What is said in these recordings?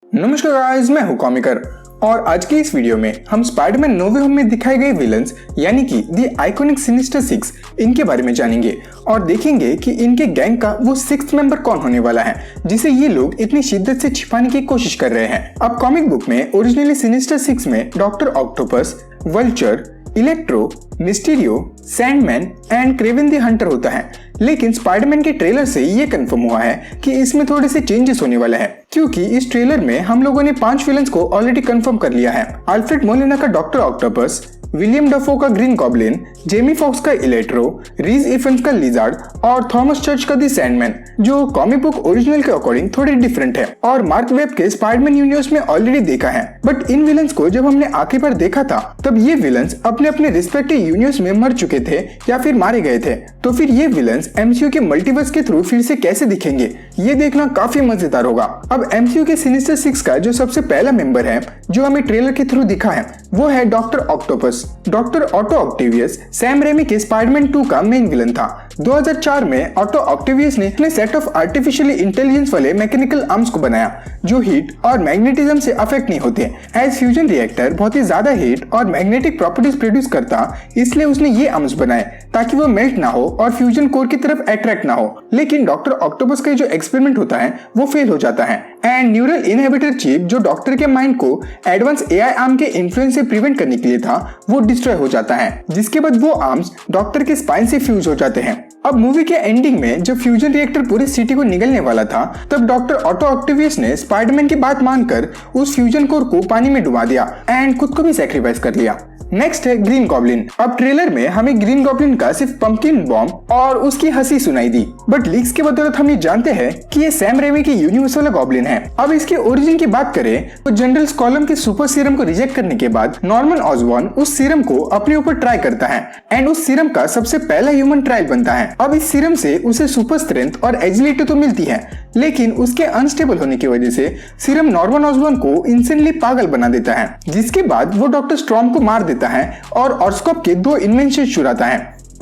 नमस्कार गाइस, मैं हूं कॉमिकर और आज के इस वीडियो में हम स्पाइडरमैन नो वे होम में दिखाए गए विलन्स यानी कि द आइकॉनिक सिनिस्टर सिक्स इनके बारे में जानेंगे और देखेंगे कि इनके गैंग का वो सिक्स्थ मेंबर कौन होने वाला है जिसे ये लोग इतनी शिद्दत से छिपाने की कोशिश कर रहे हैं। अब कॉमिक बुक में ओरिजिनली सिनिस्टर सिक्स में doctor octopus, vulture, electro, Mysterio, Sandman and Kraven the Hunter होता है, लेकिन स्पाइडरमैन के ट्रेलर से ये कंफर्म हुआ है कि इसमें थोड़े से चेंजेस होने वाले हैं क्योंकि इस ट्रेलर में हम लोगों ने 5 विलन्स को ऑलरेडी कंफर्म कर लिया है। अल्फ्रेड मोलिना का डॉक्टर ऑक्टोपस, विलियम डफो का ग्रीन गॉब्लिन, जेमी फॉक्स का इलेक्ट्रो, रीज इफेंस का लिजार्ड और थॉमस चर्च का दी सैंडमैन, जो कॉमिक बुक ओरिजिनल के अकॉर्डिंग थोड़े डिफरेंट है और मार्क वेब के स्पाइडरमैन यूनिवर्स में ऑलरेडी देखा है। बट इन विलन्स को जब हमने आखिरी बार देखा था तब ये विलन्स अपने अपने रिस्पेक्टिव यूनिवर्स में मर चुके थे या फिर मारे गए थे, तो फिर ये विलन्स एमसीयू के मल्टीवर्स के थ्रू फिर से कैसे दिखेंगे ये देखना काफी मजेदार होगा। अब एमसीयू के सिनिस्टर सिक्स का जो सबसे पहला मेंबर है जो हमें ट्रेलर के थ्रू दिखा है वो है doctor octopus. Doctor Otto Octavius Sam Raimi के स्पाइडरमैन 2 का मेन विलन था। 2004 में ऑटो ऑक्टेवियस ने अपने सेट ऑफ आर्टिफिशियली इंटेलिजेंस वाले मैकेनिकल आर्म्स को बनाया जो हीट और मैग्नेटिज्म से अफेक्ट नहीं होते। एज फ्यूजन रिएक्टर बहुत ही ज्यादा हीट और मैग्नेटिक प्रॉपर्टीज प्रोड्यूस करता, इसलिए उसने ये आर्म्स बनाए ताकि वो मेल्ट ना हो और फ्यूजन कोर की तरफ अट्रैक्ट ना हो। लेकिन डॉक्टर ऑक्टोपस का जो एक्सपेरिमेंट होता है वो फेल हो जाता है एंड न्यूरल इनहिबिटर चिप जो डॉक्टर के माइंड को एडवांस एआई आर्म के इन्फ्लुएंस से प्रिवेंट करने के लिए था वो डिस्ट्रॉय हो जाता है, जिसके बाद वो आर्म्स डॉक्टर के स्पाइन से फ्यूज हो जाते हैं। अब मूवी के एंडिंग में जब फ्यूजन रिएक्टर पूरी सिटी को निगलने वाला था तब डॉक्टर ऑटो ऑक्टेवियस ने स्पाइडरमैन की बात मानकर उस फ्यूजन कोर को पानी में डुबा दिया एंड खुद को भी सैक्रिफाइस कर लिया। नेक्स्ट है ग्रीन गॉब्लिन। अब ट्रेलर में हमें ग्रीन गॉब्लिन का सिर्फ पंपकिन बॉम्ब और उसकी हंसी सुनाई दी, बट लीक्स के बदौलत हम ये जानते हैं कि ये सैम रेमी की यूनिवर्स वाला गॉब्लिन है। अब इसके ओरिजिन की बात करें तो जनरल स्कॉलम के सुपर सीरम को रिजेक्ट करने के बाद नॉर्मन ऑसबॉर्न उस सीरम को अपने ऊपर ट्राई करता है एंड उस सीरम का सबसे पहला ह्यूमन ट्रायल बनता है। अब इस सीरम से उसे सुपर स्ट्रेंथ और एजिलिटी तो मिलती है, लेकिन उसके अनस्टेबल होने की वजह से सीरम नॉर्मन ऑसबॉर्न को इंस्टेंटली पागल बना देता है, जिसके बाद वो डॉक्टर स्ट्रॉम को मार देता है और ऑस्कॉप के 2 इन्वेंशन चुराता है,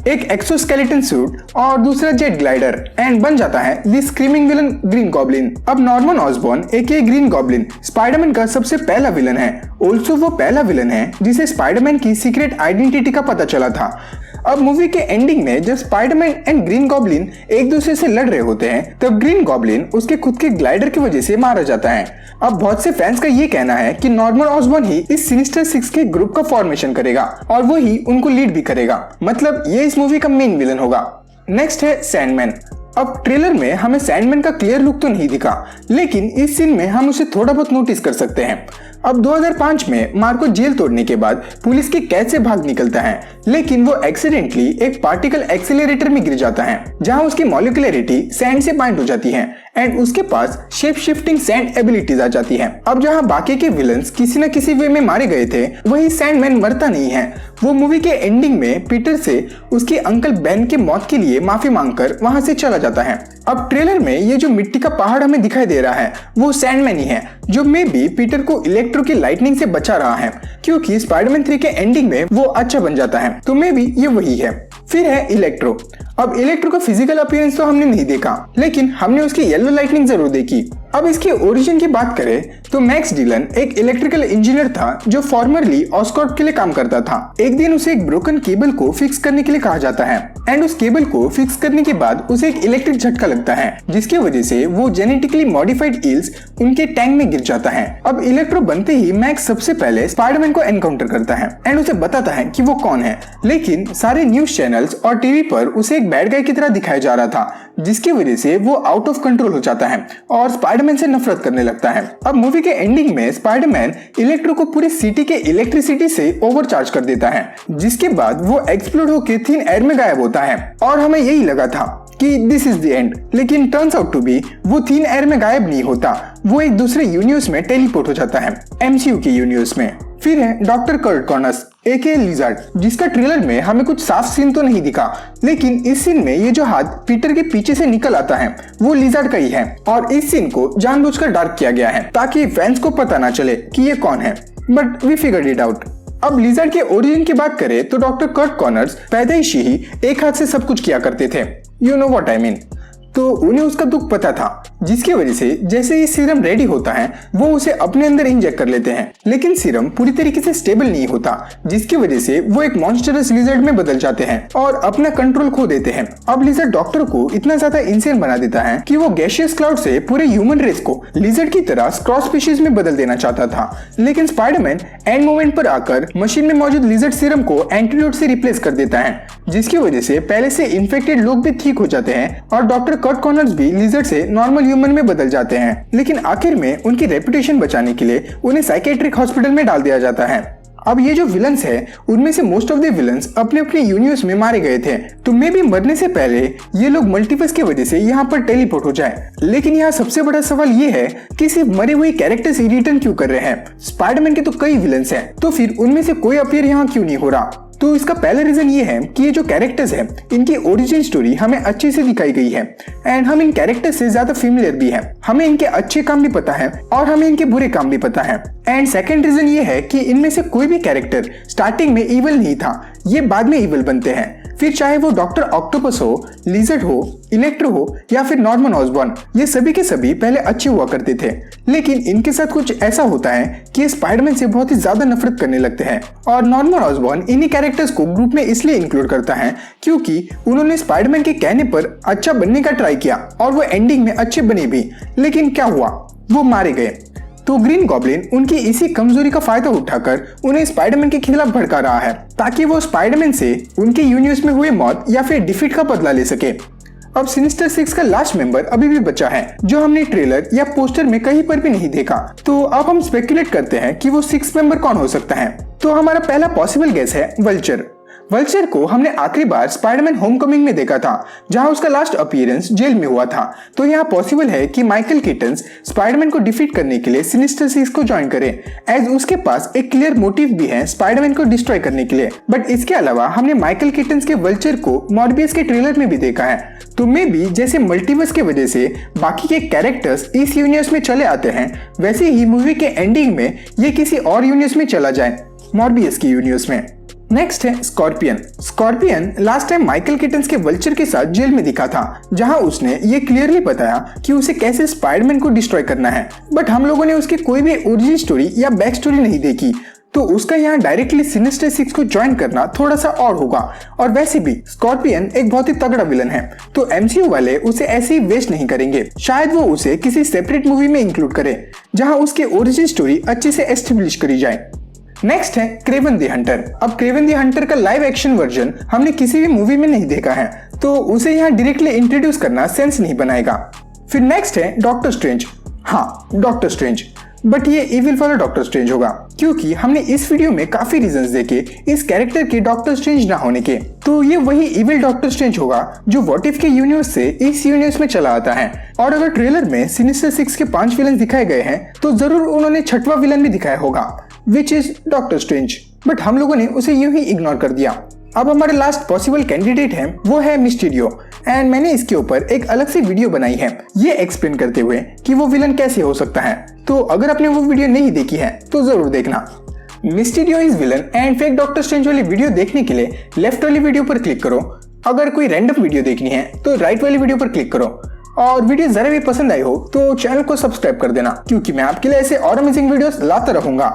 एक एक्सोस्केलेटन सूट और दूसरा जेट ग्लाइडर, एंड बन जाता है the screaming villain green goblin. अब नॉर्मन ऑसबॉर्न एके ग्रीन गॉब्लिन स्पाइडरमैन का सबसे पहला विलन है। ऑल्सो वो पहला विलन है जिसे स्पाइडरमैन की सीक्रेट आइडेंटिटी का पता चला था। अब मूवी के एंडिंग में जब स्पाइडरमैन एंड ग्रीन गॉब्लिन एक दूसरे से लड़ रहे होते हैं तब ग्रीन गॉब्लिन उसके खुद के ग्लाइडर की वजह से मारा जाता है। अब बहुत से फैंस का ये कहना है कि नॉर्मन ऑसबॉर्न ही इस सिनिस्टर सिक्स के ग्रुप का फॉर्मेशन करेगा और वो ही उनको लीड भी करेगा, मतलब ये इस मूवी का मेन विलन होगा। नेक्स्ट है सैंडमैन। अब ट्रेलर में हमें सैंडमैन का क्लियर लुक तो नहीं दिखा, लेकिन इस सीन में हम उसे थोड़ा बहुत नोटिस कर सकते हैं। अब 2005 में मार्को जेल तोड़ने के बाद पुलिस के कैद से भाग निकलता है, लेकिन वो एक्सीडेंटली एक पार्टिकल एक्सेलरेटर में गिर जाता है जहां उसकी मॉलिक्युलरिटी सैंड से बाइंड हो जाती है एंड उसके पास शेप शिफ्टिंग सैंड एबिलिटीज आ जाती है। अब जहां बाकी के विलन्स किसी न किसी वे में मारे गए थे, वही सैंडमैन मरता नहीं है। वो मूवी के एंडिंग में पीटर से उसके अंकल बेन के मौत के लिए माफी मांगकर वहां से चला जाता है। अब ट्रेलर में ये जो मिट्टी का पहाड़ हमें दिखाई दे रहा है वो सैंडमैन ही है जो मे बी पीटर को इलेक्ट्रो की लाइटनिंग से बचा रहा है, क्योंकि स्पाइडरमैन 3 के एंडिंग में वो अच्छा बन जाता है, तो मे बी ये वही है। फिर है इलेक्ट्रो। अब इलेक्ट्रो का फिजिकल अपीयरेंस तो हमने नहीं देखा, लेकिन हमने उसकी येलो लाइटनिंग जरूर देखी। अब इसके ओरिजिन की बात करें तो मैक्स डिलन एक इलेक्ट्रिकल इंजीनियर था जो फॉर्मरली ऑस्कॉर्प के लिए काम करता था। एक दिन उसे एक ब्रोकन केबल को फिक्स करने के लिए कहा जाता है एंड उस केबल को फिक्स करने के बाद उसे एक इलेक्ट्रिक झटका लगता है, जिसकी वजह से वो जेनेटिकली मॉडिफाइड ईल्स उनके टैंक में गिर जाता है। अब इलेक्ट्रो बनते ही मैक्स सबसे पहले स्पाइडरमैन को एनकाउंटर करता है एंड उसे बताता है कि वो कौन है, लेकिन सारे न्यूज चैनल्स और टीवी पर उसे एक बैड गाय की तरह दिखाया जा रहा था, जिसकी वजह से वो आउट ऑफ कंट्रोल हो जाता है और स्पाइडरमैन से नफरत करने लगता है। अब मूवी के एंडिंग में स्पाइडरमैन इलेक्ट्रो को पूरी सिटी के इलेक्ट्रिसिटी से ओवरचार्ज कर देता है, जिसके बाद वो एक्सप्लोड होकर थिन एयर में गायब होता है और हमें यही लगा था कि दिस इज द एंड, लेकिन टर्न्स आउट टू बी वो थिन एयर में गायब नहीं होता, वो एक दूसरे यूनिवर्स में टेलीपोर्ट हो जाता है, एमसीयू के यूनिवर्स में। फिर है डॉक्टर कर्ट कॉनर्स एके लिजार्ड, जिसका ट्रेलर में हमें कुछ साफ सीन तो नहीं दिखा, लेकिन इस सीन में ये जो हाथ पीटर के पीछे से निकल आता है वो लिजार्ड का ही है और इस सीन को जानबूझकर डार्क किया गया है ताकि फैंस को पता ना चले कि ये कौन है, but we figured it out. अब लिजार्ड के ओरिजिन की बात करें तो डॉक्टर कर्ट कॉनर्स पैदाइशी ही एक हाथ से सब कुछ किया करते थे, you know what I mean. तो उन्हें उसका दुख पता था, जिसकी वजह से जैसे ही सीरम रेडी होता है वो उसे अपने अंदर इंजेक्ट कर लेते हैं। लेकिन सीरम पूरी तरीके से स्टेबल नहीं होता, जिसकी वजह से वो एक मॉन्स्टरस लिजर्ड में बदल जाते हैं और अपना कंट्रोल खो देते हैं। अब लिजर्ड डॉक्टर को इतना ज्यादा इंसेन बना देता है कि वो गैशियस क्लाउड से पूरे ह्यूमन रेस को लिजर्ड की तरह क्रॉस स्पीशीज में बदल देना चाहता था। लेकिन स्पाइडरमैन एंड मोमेंट पर आकर मशीन में मौजूद लिजर्ड सीरम को एंटीडोट से रिप्लेस कर देता है, जिसकी वजह से पहले से इन्फेक्टेड लोग भी ठीक हो जाते हैं और डॉक्टर कर्ट कॉनर्स भी लिजर्ड से नॉर्मल ह्यूमन में बदल जाते हैं। लेकिन आखिर में उनकी रेपुटेशन बचाने के लिए उन्हें साइकेट्रिक हॉस्पिटल में डाल दिया जाता है। अब ये जो विलन्स है उनमें से मोस्ट ऑफ द विलन्स अपने अपने यूनिवर्स में मारे गए थे, तो मे भी मरने से पहले ये लोग मल्टीवर्स की वजह से यहाँ पर टेलीपोर्ट हो जाए। लेकिन यहाँ सबसे बड़ा सवाल ये है कि सिर्फ मरे हुए कैरेक्टर्स ही रिटर्न क्यों कर रहे हैं? स्पाइडरमैन के तो कई विलन्स हैं, तो फिर उनमें से कोई अपीयर यहाँ क्यों नहीं हो रहा? तो इसका पहला रीजन ये है कि ये जो कैरेक्टर्स हैं इनकी ओरिजिन स्टोरी हमें अच्छे से दिखाई गई है एंड हम इन कैरेक्टर्स से ज्यादा फेमिलियर भी हैं। हमें इनके अच्छे काम भी पता है और हमें इनके बुरे काम भी पता है। एंड सेकंड रीजन ये है कि इनमें से कोई भी कैरेक्टर स्टार्टिंग में इविल नहीं था, ये बाद में इविल बनते हैं। फिर चाहे वो डॉक्टर ऑक्टोपस हो, लिजर्ड हो, इलेक्ट्रो हो या फिर नॉर्मन ऑसबॉर्न, ये सभी के सभी पहले अच्छे हुआ करते थे। लेकिन इनके साथ कुछ ऐसा होता है कि ये स्पाइडरमैन से बहुत ही ज्यादा नफरत करने लगते हैं और नॉर्मन ऑसबॉर्न इन्हीं कैरेक्टर्स को ग्रुप में इसलिए इंक्लूड करता है क्योंकि उन्होंने स्पाइडरमैन के कहने पर अच्छा बनने का ट्राई किया और वो एंडिंग में अच्छे बने भी। लेकिन क्या हुआ, वो मारे गए। तो ग्रीन गॉब्लिन उनकी इसी कमजोरी का फायदा उठाकर उन्हें स्पाइडरमैन के खिलाफ भड़का रहा है ताकि वो स्पाइडरमैन से उनके यूनिवर्स में हुए मौत या फिर डिफीट का बदला ले सके। अब सिनिस्टर सिक्स का लास्ट मेंबर अभी भी बचा है, जो हमने ट्रेलर या पोस्टर में कहीं पर भी नहीं देखा। तो अब हम स्पेकुलेट करते हैं कि वो सिक्स मेंबर कौन हो सकता है। तो हमारा पहला पॉसिबल गेस है वल्चर। वल्चर को हमने आखिरी बार स्पाइडरमैन होमकमिंग में देखा था, जहां उसका लास्ट अपीयरेंस जेल में हुआ था। तो यहाँ पॉसिबल है कि माइकल कीटन्स स्पाइडरमैन को डिफीट करने के लिए सिनिस्टर सिक्स को ज्वाइन करे, एज उसके पास एक क्लियर मोटिव भी है स्पाइडरमैन को डिस्ट्रॉय करने के लिए। बट इसके अलावा हमने माइकल कीटन्स के वल्चर को मॉर्बियस के ट्रेलर में भी देखा है। तो मे बी जैसे मल्टीवर्स की वजह से बाकी के कैरेक्टर्स इस यूनिवर्स में चले आते हैं, वैसे ही मूवी के एंडिंग में ये किसी और यूनिवर्स में चला जाए, मॉर्बियस के यूनिवर्स में। नेक्स्ट है scorpion. Scorpion last time Michael Keaton's के वल्चर के साथ जेल में दिखा था, जहां उसने ये क्लियरली बताया कि उसे कैसे स्पाइडरमैन को डिस्ट्रॉय करना है। बट हम लोगों ने उसकी कोई भी ओरिजिन स्टोरी या बैक स्टोरी नहीं देखी, तो उसका यहाँ डायरेक्टली सिनिस्टर सिक्स को ज्वाइन करना थोड़ा सा और होगा। और वैसे भी स्कॉर्पियन एक बहुत ही तगड़ा विलन है, तो एमसीयू वाले उसे ऐसे ही वेस्ट नहीं करेंगे। शायद वो उसे किसी सेपरेट मूवी में इंक्लूड करे, जहां उसकी ओरिजिन स्टोरी अच्छे से एस्टेब्लिश करी जाए। नेक्स्ट है क्रेवन द हंटर। अब क्रेवन द हंटर का लाइव एक्शन वर्जन हमने किसी भी मूवी में नहीं देखा है, तो उसे यहाँ डायरेक्टली इंट्रोड्यूस करना सेंस नहीं बनाएगा। फिर नेक्स्ट है डॉक्टर स्ट्रेंज। हाँ, डॉक्टर स्ट्रेंज, बट ये इविल वाला डॉक्टर स्ट्रेंज होगा, क्योंकि हमने इस वीडियो में काफी रीजंस देखे इस कैरेक्टर के डॉक्टर स्ट्रेंज ना होने के। तो ये वही इविल डॉक्टर स्ट्रेंज होगा जो व्हाट इफ के यूनिवर्स से इस यूनिवर्स में चला आता है। और अगर ट्रेलर में सिनिस्टर सिक्स के 5 विलन दिखाए गए हैं, तो जरूर उन्होंने 6वां विलन भी दिखाया होगा, which is doctor strange. But हम लोगों ने उसे यूं ही इग्नोर कर दिया। अब हमारे लास्ट पॉसिबल कैंडिडेट है, वो है मिस्टीरियो। एंड मैंने इसके ऊपर एक अलग से वीडियो बनाई है ये एक्सप्लेन करते हुए कि वो विलन कैसे हो सकता है। तो अगर आपने वो वीडियो नहीं देखी है तो जरूर देखना। Mysterio is villain and fake doctor strange वाली वीडियो देखने के लिए लेफ्ट वाली वीडियो पर क्लिक करो। अगर कोई रैंडम वीडियो देखनी है तो राइट वाली वीडियो पर क्लिक करो। और वीडियो जरा भी पसंद आई हो तो चैनल को सब्सक्राइब कर देना, क्योंकि मैं आपके लिए ऐसे और अमेजिंग वीडियोस लाता रहूंगा।